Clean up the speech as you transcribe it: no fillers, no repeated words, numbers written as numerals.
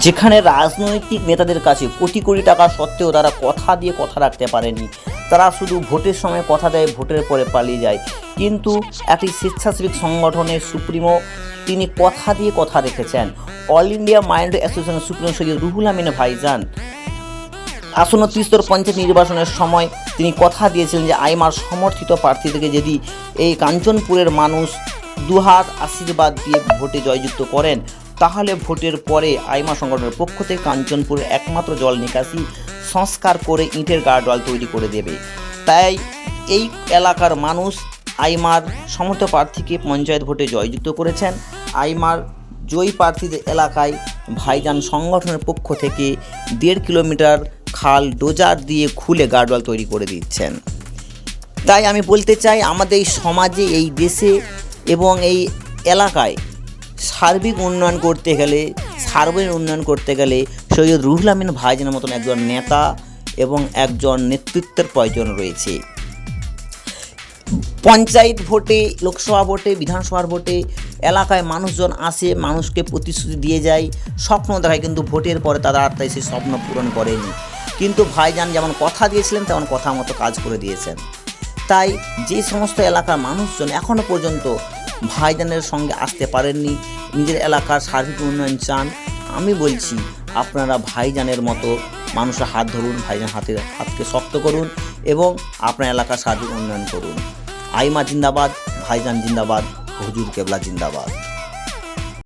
যেখানে রাজনৈতিক নেতাদের কাছে কোটি কোটি টাকা সত্ত্বেও তারা কথা দিয়ে কথা রাখতে পারেনি, তারা শুধু ভোটের সময় কথা দেয়, ভোটের পরে পালিয়ে যায়। কিন্তু একটি স্বেচ্ছাসেবী সংগঠনের সুপ্রিমো তিনি কথা দিয়ে কথা রেখেছেন। অল ইন্ডিয়া মাইনরিটি অ্যাসোসিয়েশনের সুপ্রিমো সৈয়দ রুহুল আমিন ভাইজান আসন্ন ত্রিস্তর পঞ্চায়েত নির্বাচনের সময় তিনি কথা দিয়েছিলেন যে আইমার সমর্থিত প্রার্থী থেকে যদি এই কাঞ্চনপুরের মানুষ দুহাত আশীর্বাদ দিয়ে ভোটে জয়যুক্ত করেন, তাহলে ভোটের পরে আইমা সংগঠনের পক্ষ থেকে কাঞ্চনপুরের একমাত্র জল নিকাশি সংস্কার করে ইটের গার্ডওয়াল তৈরি করে দেবে। তাই এই এলাকার মানুষ আইমার সমর্থিত প্রার্থীকে পঞ্চায়েত ভোটে জয়যুক্ত করেছেন। আইমার জয়ী প্রার্থীদের এলাকায় ভাইজান সংগঠনের পক্ষ থেকে 1.5 কিলোমিটার খাল ডোজার দিয়ে খুলে গার্ডওয়াল তৈরি করে দিচ্ছেন। তাই আমি বলতে চাই, আমাদের এই সমাজে, এই দেশে এবং এই এলাকায় সার্বিক উন্নয়ন করতে গেলে, সার্বিক উন্নয়ন করতে গেলে সৈয়দ রুহুল আমিন ভাইজানের মতন একজন নেতা এবং একজন নেতৃত্বের প্রয়োজন রয়েছে। পঞ্চায়েত ভোটে, লোকসভা ভোটে, বিধানসভার ভোটে এলাকায় মানুষজন আসে, মানুষকে প্রতিশ্রুতি দিয়ে যায়, স্বপ্ন দেখায়, কিন্তু ভোটের পরে তারা আর তাই সেই স্বপ্ন পূরণ করেনি। কিন্তু ভাইজান যেমন কথা দিয়েছিলেন তেমন কথা মতো কাজ করে দিয়েছেন। তাই যে সমস্ত এলাকার মানুষজন এখনও পর্যন্ত ভাইজানের সঙ্গে আসতে পারেননি, নিজের এলাকার সার্বিক উন্নয়ন চান, আমি বলছি আপনারা ভাইজানের মতো মানুষের হাত ধরুন, ভাইজান হাতকে শক্ত করুন এবং আপনার এলাকার সার্বিক উন্নয়ন করুন। আইমা জিন্দাবাদ, ভাইজান জিন্দাবাদ, হুজুর কেবলা জিন্দাবাদ।